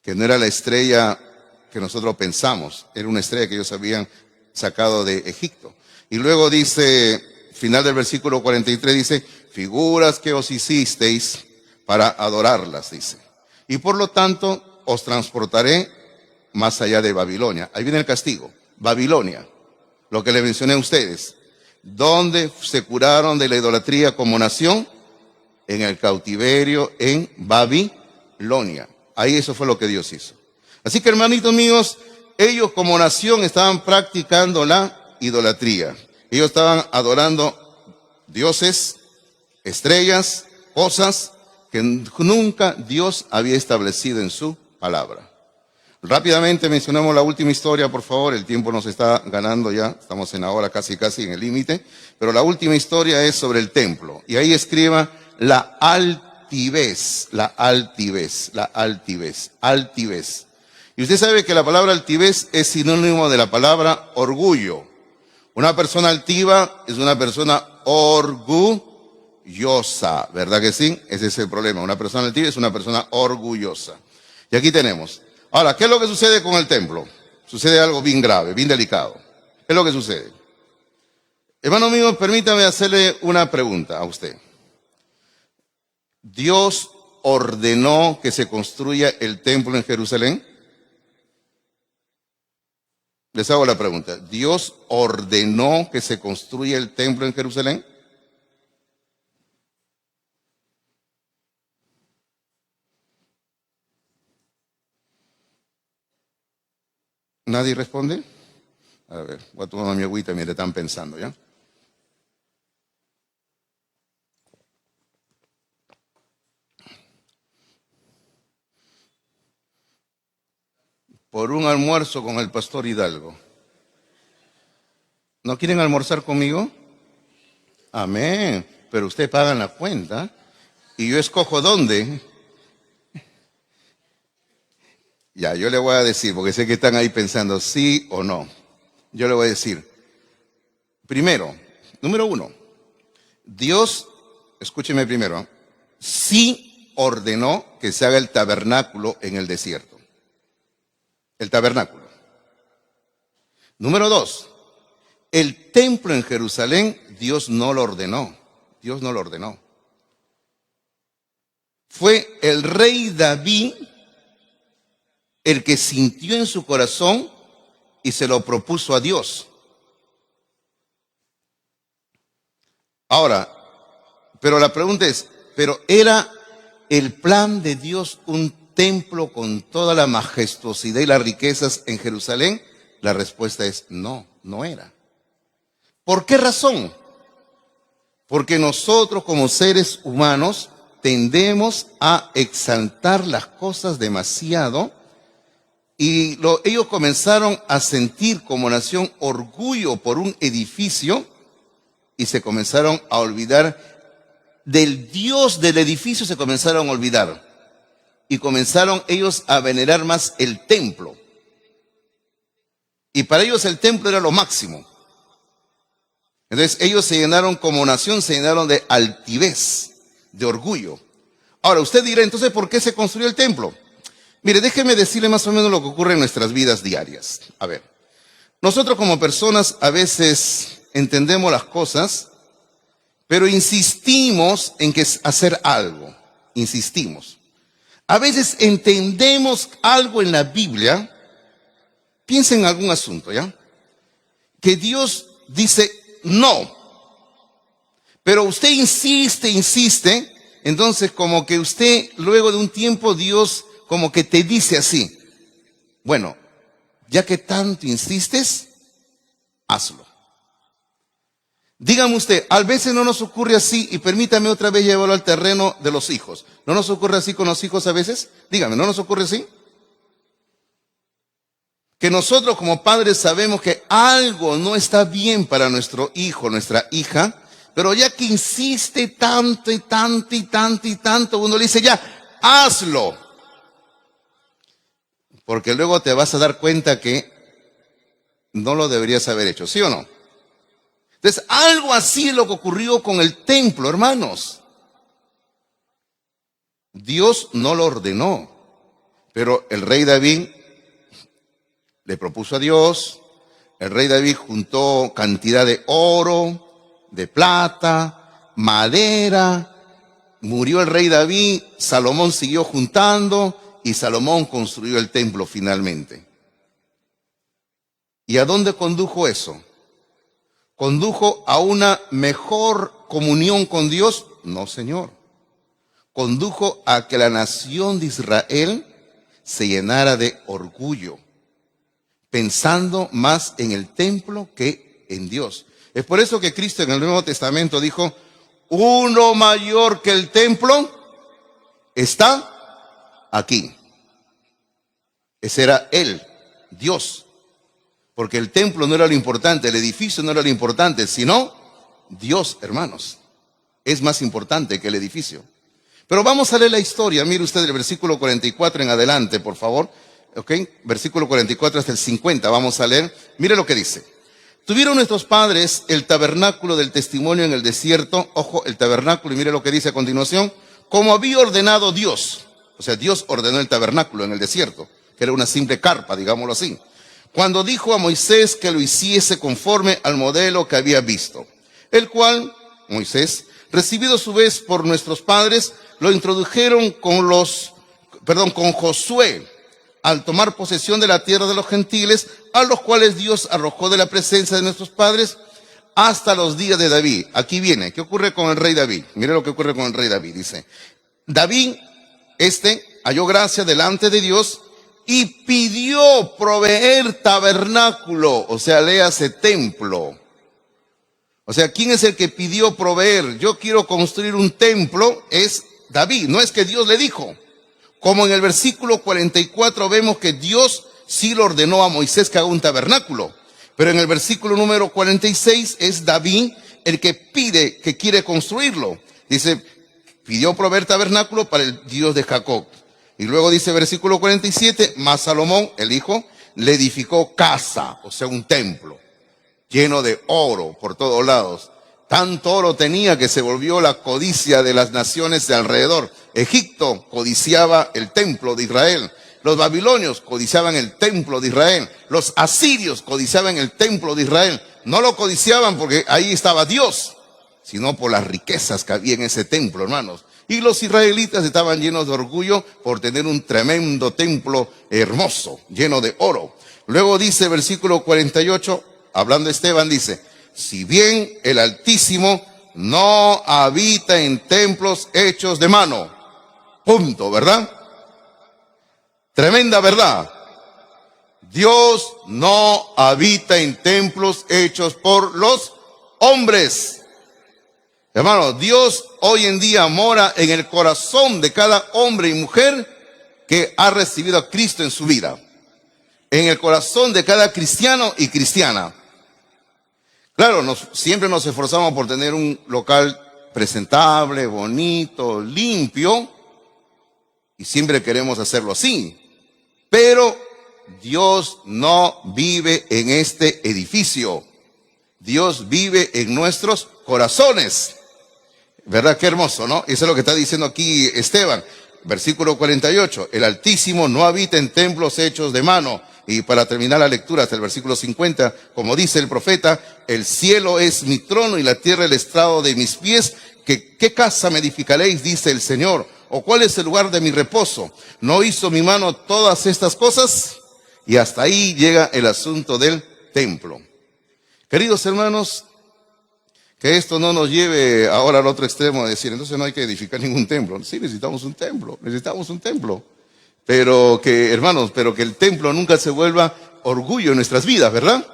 que no era la estrella que nosotros pensamos, era una estrella que ellos habían sacado de Egipto. Y luego dice final del versículo 43 dice, figuras que os hicisteis para adorarlas, dice. Y por lo tanto os transportaré más allá de Babilonia. Ahí viene el castigo. Babilonia, lo que le mencioné a ustedes. ¿Dónde se curaron de la idolatría como nación? En el cautiverio en Babilonia. Ahí eso fue lo que Dios hizo. Así que, hermanitos míos, ellos como nación estaban practicando la idolatría. Ellos estaban adorando dioses, estrellas, cosas que nunca Dios había establecido en su palabra. Rápidamente mencionamos la última historia, por favor. El tiempo nos está ganando ya. Estamos en ahora casi en el límite. Pero la última historia es sobre el templo. Y ahí escriba la altivez, la altivez, la altivez, altivez. Y usted sabe que la palabra altivez es sinónimo de la palabra orgullo. Una persona altiva es una persona orgullosa, ¿verdad que sí? Ese es el problema. Una persona altiva es una persona orgullosa. Y aquí tenemos. Ahora, ¿qué es lo que sucede con el templo? Sucede algo bien grave, bien delicado. ¿Qué es lo que sucede? Hermano mío, permítame hacerle una pregunta a usted. ¿Dios ordenó que se construya el templo en Jerusalén? Les hago la pregunta. ¿Dios ordenó que se construya el templo en Jerusalén? ¿Nadie responde? A ver, voy a tomar mi agüita mientras están pensando, ¿ya? Por un almuerzo con el pastor Hidalgo. ¿No quieren almorzar conmigo? Amén. Pero usted paga la cuenta y yo escojo dónde. Ya, yo le voy a decir, porque sé que están ahí pensando sí o no. Yo le voy a decir, primero, número uno, Dios, escúcheme primero, sí ordenó que se haga el tabernáculo en el desierto. El tabernáculo. Número dos, el templo en Jerusalén, Dios no lo ordenó. Dios no lo ordenó. Fue el rey David el que sintió en su corazón y se lo propuso a Dios. Ahora, pero la pregunta es, ¿pero era el plan de Dios un templo con toda la majestuosidad y las riquezas en Jerusalén? La respuesta es no, no era. ¿Por qué razón? Porque nosotros como seres humanos tendemos a exaltar las cosas demasiado y ellos comenzaron a sentir como nación orgullo por un edificio y se comenzaron a olvidar del Dios del edificio, se comenzaron a olvidar y comenzaron ellos a venerar más el templo. Y para ellos el templo era lo máximo. Entonces ellos se llenaron como nación, se llenaron de altivez, de orgullo. Ahora usted dirá, entonces, ¿por qué se construyó el templo? Mire, déjeme decirle más o menos lo que ocurre en nuestras vidas diarias. A ver, nosotros como personas a veces entendemos las cosas, pero insistimos en que es hacer algo. Insistimos. A veces entendemos algo en la Biblia. Piensa en algún asunto, ¿ya? Que Dios dice no. Pero usted insiste. Entonces como que usted, luego de un tiempo, Dios como que te dice así, bueno, ya que tanto insistes, hazlo. Dígame usted, a veces no nos ocurre así, y permítame otra vez llevarlo al terreno de los hijos. ¿No nos ocurre así con los hijos a veces? Dígame, ¿no nos ocurre así? Que nosotros como padres sabemos que algo no está bien para nuestro hijo, nuestra hija, pero ya que insiste tanto y tanto y tanto y tanto, uno le dice ya, hazlo. Porque luego te vas a dar cuenta que no lo deberías haber hecho, ¿sí o no? Entonces, algo así es lo que ocurrió con el templo, hermanos. Dios no lo ordenó, pero el rey David le propuso a Dios, el rey David juntó cantidad de oro, de plata, madera. Murió el rey David, Salomón siguió juntando y Salomón construyó el templo finalmente. ¿Y a dónde condujo eso? ¿Condujo a una mejor comunión con Dios? No, Señor. Condujo a que la nación de Israel se llenara de orgullo, pensando más en el templo que en Dios. Es por eso que Cristo en el Nuevo Testamento dijo, uno mayor que el templo está aquí. Ese era Él, Dios. Porque el templo no era lo importante, el edificio no era lo importante, sino Dios, hermanos. Es más importante que el edificio. Pero vamos a leer la historia. Mire usted el versículo 44 en adelante, por favor. ¿Ok? Versículo 44 hasta el 50, vamos a leer. Mire lo que dice. Tuvieron nuestros padres el tabernáculo del testimonio en el desierto. Ojo, el tabernáculo, y mire lo que dice a continuación. Como había ordenado Dios. O sea, Dios ordenó el tabernáculo en el desierto, que era una simple carpa, digámoslo así. Cuando dijo a Moisés que lo hiciese conforme al modelo que había visto. El cual, Moisés, recibido a su vez por nuestros padres, lo introdujeron con Josué, al tomar posesión de la tierra de los gentiles, a los cuales Dios arrojó de la presencia de nuestros padres hasta los días de David. Aquí viene, ¿qué ocurre con el rey David? Mire lo que ocurre con el rey David, dice. David, halló gracia delante de Dios y pidió proveer tabernáculo, o sea, léase templo. O sea, ¿quién es el que pidió proveer? Yo quiero construir un templo, es David, no es que Dios le dijo. Como en el versículo 44 vemos que Dios sí lo ordenó a Moisés que haga un tabernáculo. Pero en el versículo número 46 es David el que pide, que quiere construirlo. Dice, pidió proveer tabernáculo para el Dios de Jacob. Y luego dice versículo 47, mas Salomón, el hijo, le edificó casa, o sea, un templo, lleno de oro por todos lados. Tanto oro tenía que se volvió la codicia de las naciones de alrededor. Egipto codiciaba el templo de Israel. Los babilonios codiciaban el templo de Israel. Los asirios codiciaban el templo de Israel. No lo codiciaban porque ahí estaba Dios, sino por las riquezas que había en ese templo, hermanos. Y los israelitas estaban llenos de orgullo por tener un tremendo templo hermoso, lleno de oro. Luego dice versículo 48, hablando Esteban, dice, si bien el Altísimo no habita en templos hechos de mano. Punto, ¿verdad? Tremenda verdad. Dios no habita en templos hechos por los hombres. Hermano, Dios hoy en día mora en el corazón de cada hombre y mujer que ha recibido a Cristo en su vida. En el corazón de cada cristiano y cristiana. Claro, siempre nos esforzamos por tener un local presentable, bonito, limpio, y siempre queremos hacerlo así. Pero Dios no vive en este edificio. Dios vive en nuestros corazones. ¿Verdad? Qué hermoso, ¿no? Eso es lo que está diciendo aquí Esteban. Versículo 48. El Altísimo no habita en templos hechos de mano. Y para terminar la lectura hasta el versículo 50, como dice el profeta, el cielo es mi trono y la tierra el estrado de mis pies. ¿Qué casa me edificaréis? Dice el Señor. ¿O cuál es el lugar de mi reposo? ¿No hizo mi mano todas estas cosas? Y hasta ahí llega el asunto del templo. Queridos hermanos, que esto no nos lleve ahora al otro extremo de decir, entonces no hay que edificar ningún templo. Sí, necesitamos un templo. Pero que, hermanos, que el templo nunca se vuelva orgullo en nuestras vidas, ¿verdad?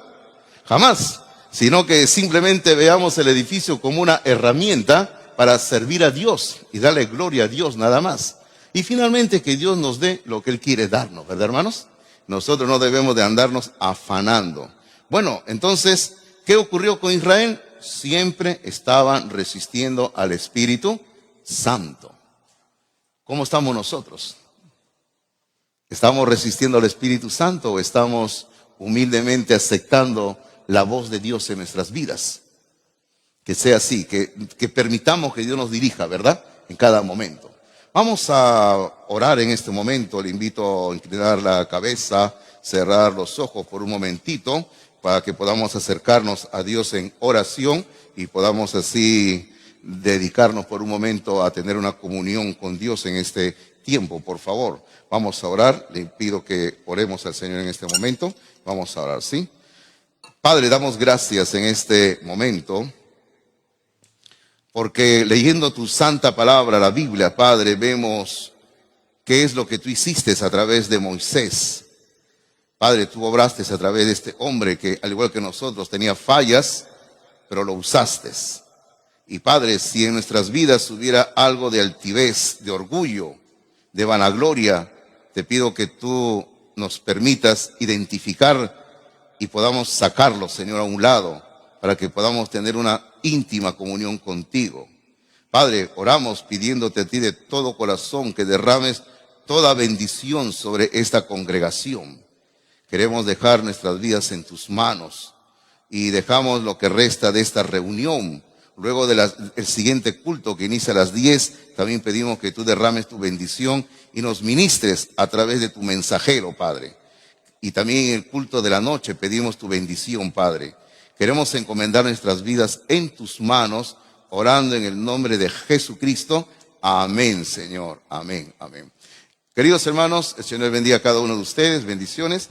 Jamás. Sino que simplemente veamos el edificio como una herramienta para servir a Dios y darle gloria a Dios nada más. Y finalmente que Dios nos dé lo que Él quiere darnos, ¿verdad, hermanos? Nosotros no debemos de andarnos afanando. Bueno, entonces, ¿qué ocurrió con Israel? Siempre estaban resistiendo al Espíritu Santo. ¿Cómo estamos nosotros? ¿Estamos resistiendo al Espíritu Santo o estamos humildemente aceptando la voz de Dios en nuestras vidas? Que sea así, que permitamos que Dios nos dirija, ¿verdad? En cada momento. Vamos a orar en este momento. Le invito a inclinar la cabeza, cerrar los ojos por un momentito para que podamos acercarnos a Dios en oración y podamos así dedicarnos por un momento a tener una comunión con Dios en este tiempo. Por favor, vamos a orar. Le pido que oremos al Señor en este momento. Vamos a orar, ¿sí? Padre, damos gracias en este momento, porque leyendo tu santa palabra, la Biblia, Padre, vemos qué es lo que tú hiciste a través de Moisés. Padre, tú obraste a través de este hombre que, al igual que nosotros, tenía fallas, pero lo usaste. Y Padre, si en nuestras vidas hubiera algo de altivez, de orgullo, de vanagloria, te pido que tú nos permitas identificar y podamos sacarlo, Señor, a un lado, para que podamos tener una íntima comunión contigo. Padre, oramos pidiéndote a ti de todo corazón que derrames toda bendición sobre esta congregación. Queremos dejar nuestras vidas en tus manos y dejamos lo que resta de esta reunión. Luego del siguiente culto que inicia a las 10, también pedimos que tú derrames tu bendición y nos ministres a través de tu mensajero, Padre. Y también en el culto de la noche pedimos tu bendición, Padre. Queremos encomendar nuestras vidas en tus manos, orando en el nombre de Jesucristo. Amén, Señor. Amén, amén. Queridos hermanos, el Señor bendiga a cada uno de ustedes. Bendiciones.